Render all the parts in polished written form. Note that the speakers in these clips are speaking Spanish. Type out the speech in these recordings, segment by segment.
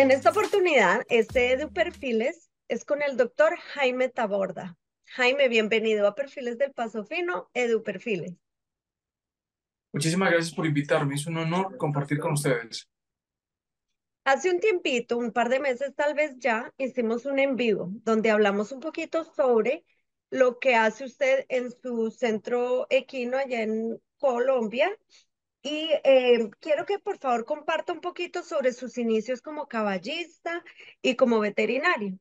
En esta oportunidad, este EduPerfiles es con el doctor Jaime Taborda. Jaime, bienvenido a Perfiles del Paso Fino, EduPerfiles. Muchísimas gracias por invitarme. Es un honor compartir con ustedes. Hace un tiempito, un par de meses tal vez ya, hicimos un en vivo donde hablamos un poquito sobre lo que hace usted en su centro equino allá en Colombia. Y quiero que por favor comparta un poquito sobre sus inicios como caballista y como veterinario.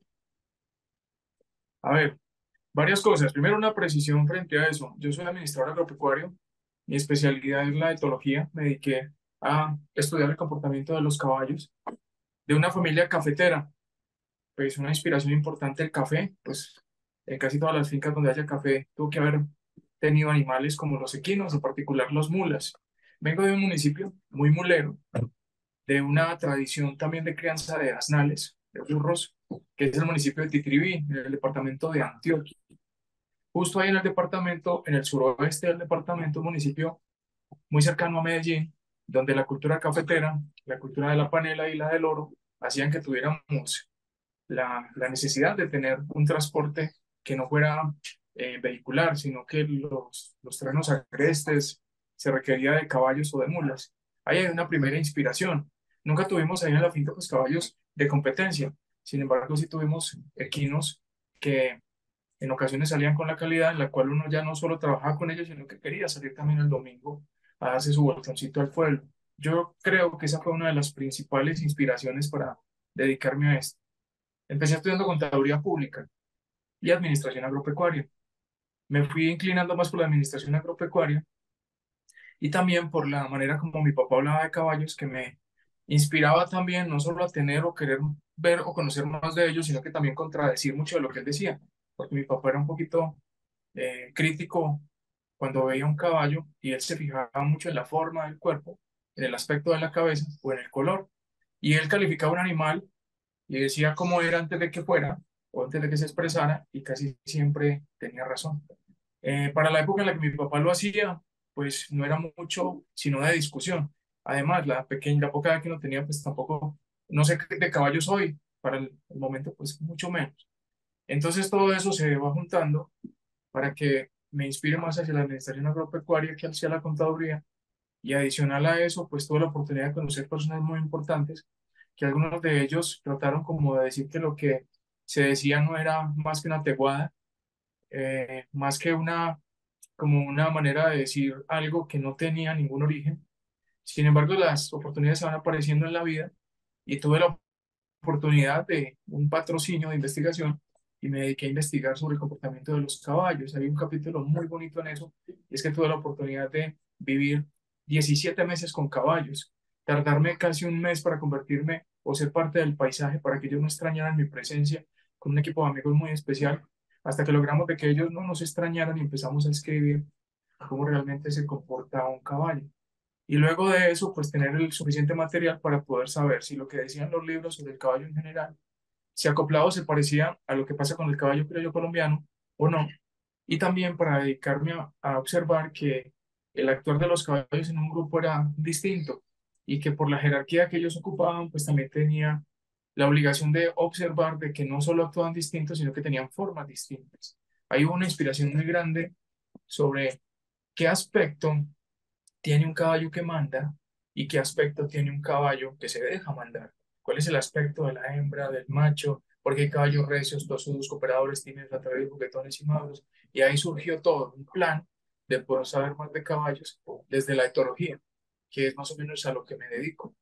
A ver, varias cosas. Primero, una precisión frente a eso. Yo soy administrador agropecuario. Mi especialidad es la etología. Me dediqué a estudiar el comportamiento de los caballos de una familia cafetera. Pues una inspiración importante el café. Pues en casi todas las fincas donde haya café tuvo que haber tenido animales como los equinos, en particular los mulas. Vengo de un municipio muy mulero, de una tradición también de crianza de asnales, de burros, que es el municipio de Titribí, en el departamento de Antioquia. Justo ahí en el departamento, en el suroeste del departamento, un municipio muy cercano a Medellín, donde la cultura cafetera, la cultura de la panela y la del oro, hacían que tuviéramos la necesidad de tener un transporte que no fuera vehicular, sino que los terrenos agrestes se requería de caballos o de mulas. Ahí hay una primera inspiración. Nunca tuvimos ahí en la finca pues caballos de competencia. Sin embargo, sí tuvimos equinos que en ocasiones salían con la calidad en la cual uno ya no solo trabajaba con ellos, sino que quería salir también el domingo a darse su voltoncito al pueblo. Yo creo que esa fue una de las principales inspiraciones para dedicarme a esto. Empecé estudiando contaduría pública y administración agropecuaria. Me fui inclinando más por la administración agropecuaria y también por la manera como mi papá hablaba de caballos, que me inspiraba también no solo a tener o querer ver o conocer más de ellos, sino que también contradecir mucho de lo que él decía, porque mi papá era un poquito crítico cuando veía un caballo y él se fijaba mucho en la forma del cuerpo, en el aspecto de la cabeza o en el color. Y él calificaba un animal y decía cómo era antes de que fuera o antes de que se expresara y casi siempre tenía razón. Para la época en la que mi papá lo hacía, pues no era mucho, sino de discusión. Además, la poca edad que no tenía, pues tampoco, no sé qué de caballos hoy, para el momento, pues mucho menos. Entonces todo eso se va juntando para que me inspire más hacia la administración agropecuaria que hacia la contaduría. Y adicional a eso, pues tuve la oportunidad de conocer personas muy importantes, que algunos de ellos trataron como de decir que lo que se decía no era más que una teguada, más que como una manera de decir algo que no tenía ningún origen. Sin embargo, las oportunidades se van apareciendo en la vida y tuve la oportunidad de un patrocinio de investigación y me dediqué a investigar sobre el comportamiento de los caballos. Hay un capítulo muy bonito en eso, y es que tuve la oportunidad de vivir 17 meses con caballos, tardarme casi un mes para convertirme o ser parte del paisaje para que ellos no extrañaran mi presencia con un equipo de amigos muy especial, hasta que logramos de que ellos no nos extrañaran y empezamos a escribir cómo realmente se comporta un caballo. Y luego de eso, pues tener el suficiente material para poder saber si lo que decían los libros sobre el caballo en general, si acoplado se parecía a lo que pasa con el caballo criollo colombiano o no. Y también para dedicarme a observar que el actuar de los caballos en un grupo era distinto y que por la jerarquía que ellos ocupaban, pues también tenía la obligación de observar de que no solo actuaban distintos, sino que tenían formas distintas. Hay una inspiración muy grande sobre qué aspecto tiene un caballo que manda y qué aspecto tiene un caballo que se deja mandar. ¿Cuál es el aspecto de la hembra, del macho? ¿Por qué hay caballos recios, tosudos, cooperadores, tímidos, atrevidos, juguetones y maduros? Y ahí surgió todo un plan de poder saber más de caballos desde la etología, que es más o menos a lo que me dedico.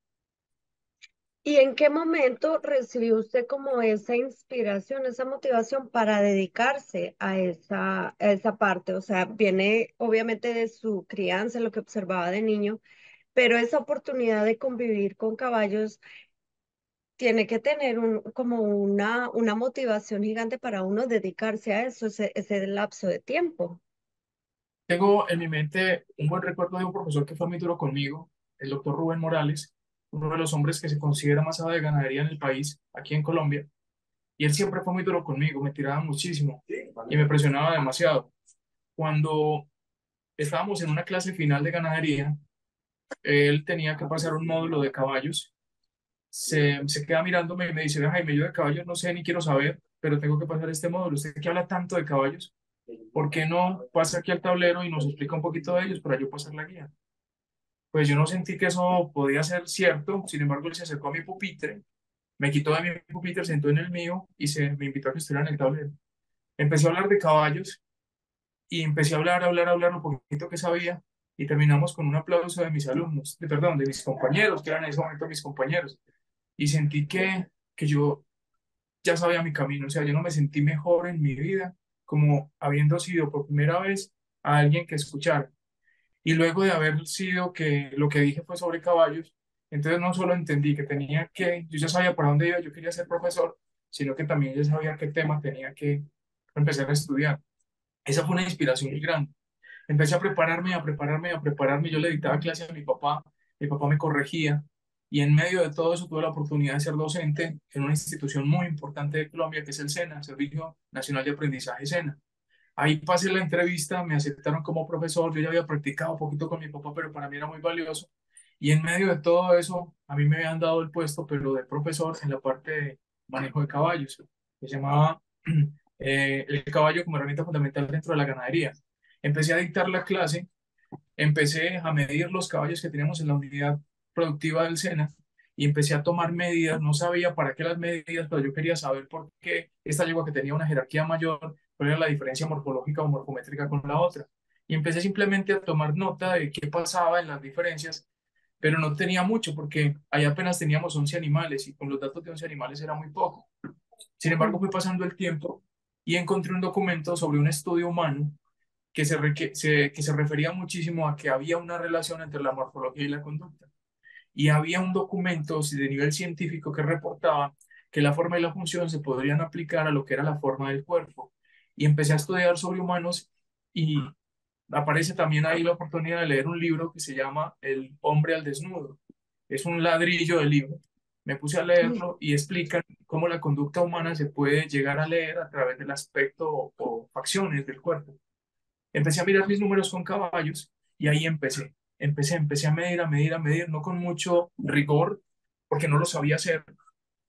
¿Y en qué momento recibió usted como esa inspiración, esa motivación para dedicarse a esa parte? O sea, viene obviamente de su crianza, lo que observaba de niño, pero esa oportunidad de convivir con caballos tiene que tener como una motivación gigante para uno dedicarse a eso, ese lapso de tiempo. Tengo en mi mente un buen recuerdo de un profesor que fue muy duro conmigo, el doctor Rubén Morales, uno de los hombres que se considera más ave de ganadería en el país, aquí en Colombia. Y él siempre fue muy duro conmigo, me tiraba muchísimo y me presionaba demasiado. Cuando estábamos en una clase final de ganadería, él tenía que pasar un módulo de caballos se queda mirándome y me dice: Jaime, yo de caballos no sé ni quiero saber, pero tengo que pasar este módulo. Usted que habla tanto de caballos, ¿por qué no pasa aquí al tablero y nos explica un poquito de ellos para yo pasar la guía? Pues yo no sentí que eso podía ser cierto. Sin embargo, él se acercó a mi pupitre, me quitó de mi pupitre, sentó en el mío y me invitó a que estuviera en el tablero. Empecé a hablar de caballos y empecé a hablar lo poquito que sabía, y terminamos con un aplauso de mis alumnos, perdón, de mis compañeros, que eran en ese momento mis compañeros, y sentí que yo ya sabía mi camino. O sea, yo no me sentí mejor en mi vida como habiendo sido por primera vez a alguien que escuchara. Y luego de haber sido que lo que dije fue sobre caballos, entonces no solo entendí que yo ya sabía para dónde iba, yo quería ser profesor, sino que también ya sabía qué tema tenía que empezar a estudiar. Esa fue una inspiración muy grande. Empecé a prepararme, a prepararme, a prepararme. Yo le dictaba clases a mi papá me corregía, y en medio de todo eso tuve la oportunidad de ser docente en una institución muy importante de Colombia, que es el SENA, Servicio Nacional de Aprendizaje SENA. Ahí pasé la entrevista, me aceptaron como profesor. Yo ya había practicado un poquito con mi papá, pero para mí era muy valioso. Y en medio de todo eso, a mí me habían dado el puesto, pero de profesor en la parte de manejo de caballos, que se llamaba el caballo como herramienta fundamental dentro de la ganadería. Empecé a dictar la clase, empecé a medir los caballos que teníamos en la unidad productiva del SENA y empecé a tomar medidas. No sabía para qué las medidas, pero yo quería saber por qué esta yegua, que tenía una jerarquía mayor, cuál era la diferencia morfológica o morfométrica con la otra. Y empecé simplemente a tomar nota de qué pasaba en las diferencias, pero no tenía mucho porque ahí apenas teníamos 11 animales y con los datos de 11 animales era muy poco. Sin embargo, fue pasando el tiempo y encontré un documento sobre un estudio humano que se refería muchísimo a que había una relación entre la morfología y la conducta. Y había un documento de nivel científico que reportaba que la forma y la función se podrían aplicar a lo que era la forma del cuerpo. Y empecé a estudiar sobre humanos, y aparece también ahí la oportunidad de leer un libro que se llama El hombre al desnudo. Es un ladrillo de libro. Me puse a leerlo y explican cómo la conducta humana se puede llegar a leer a través del aspecto o facciones del cuerpo. Empecé a mirar mis números con caballos y ahí empecé a medir, a medir, a medir, no con mucho rigor, porque no lo sabía hacer,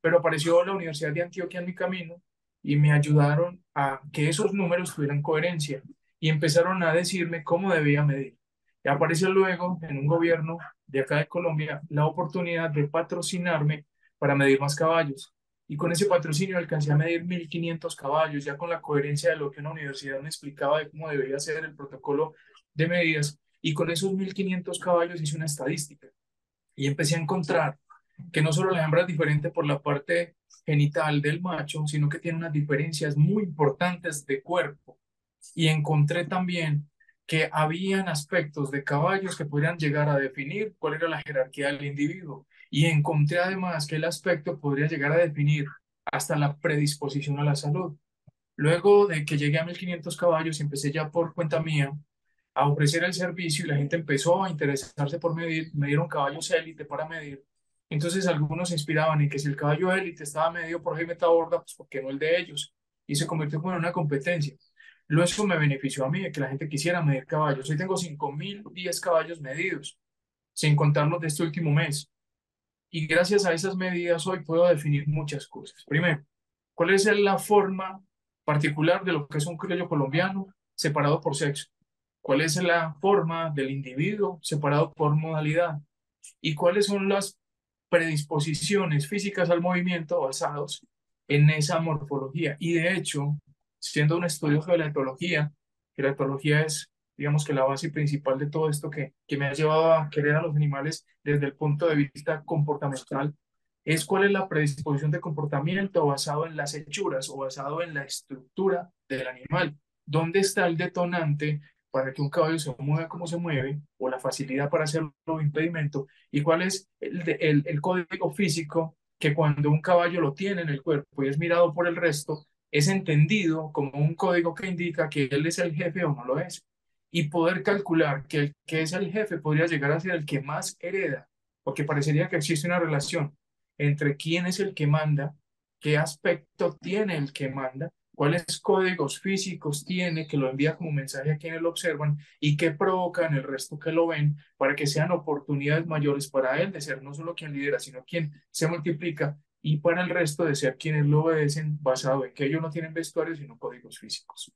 pero apareció la Universidad de Antioquia en mi camino y me ayudaron a que esos números tuvieran coherencia, y empezaron a decirme cómo debía medir. Y apareció luego en un gobierno de acá de Colombia la oportunidad de patrocinarme para medir más caballos. Y con ese patrocinio alcancé a medir 1.500 caballos, ya con la coherencia de lo que una universidad me explicaba de cómo debería ser el protocolo de medidas. Y con esos 1.500 caballos hice una estadística y empecé a encontrar que no solo la hembra es diferente por la parte genital del macho, sino que tiene unas diferencias muy importantes de cuerpo. Y encontré también que habían aspectos de caballos que podrían llegar a definir cuál era la jerarquía del individuo. Y encontré además que el aspecto podría llegar a definir hasta la predisposición a la salud. Luego de que llegué a 1.500 caballos, empecé ya por cuenta mía a ofrecer el servicio, y la gente empezó a interesarse por medir. Me dieron caballos élite para medir. Entonces algunos se inspiraban en que si el caballo élite estaba medido por Jaime Taborda, pues ¿por qué no el de ellos? Y se convirtió como en una competencia. Luego eso me benefició a mí, de que la gente quisiera medir caballos. Hoy tengo 5.010 caballos medidos, sin contar los de este último mes. Y gracias a esas medidas hoy puedo definir muchas cosas. Primero, ¿cuál es la forma particular de lo que es un criollo colombiano separado por sexo? ¿Cuál es la forma del individuo separado por modalidad? ¿Y cuáles son las predisposiciones físicas al movimiento basados en esa morfología? Y de hecho, siendo un estudio de la etología, que la etología es, digamos, que la base principal de todo esto que me ha llevado a querer a los animales desde el punto de vista comportamental, es cuál es la predisposición de comportamiento basado en las hechuras o basado en la estructura del animal. ¿Dónde está el detonante para que un caballo se mueva como se mueve, o la facilidad para hacerlo o impedimento? ¿Y cuál es el código físico que cuando un caballo lo tiene en el cuerpo y es mirado por el resto, es entendido como un código que indica que él es el jefe o no lo es? Y poder calcular que el que es el jefe podría llegar a ser el que más hereda, porque parecería que existe una relación entre quién es el que manda, qué aspecto tiene el que manda, cuáles códigos físicos tiene que lo envía como mensaje a quienes lo observan y qué provoca en el resto que lo ven para que sean oportunidades mayores para él de ser no solo quien lidera, sino quien se multiplica y para el resto de ser quienes lo obedecen basado en que ellos no tienen vestuarios sino códigos físicos.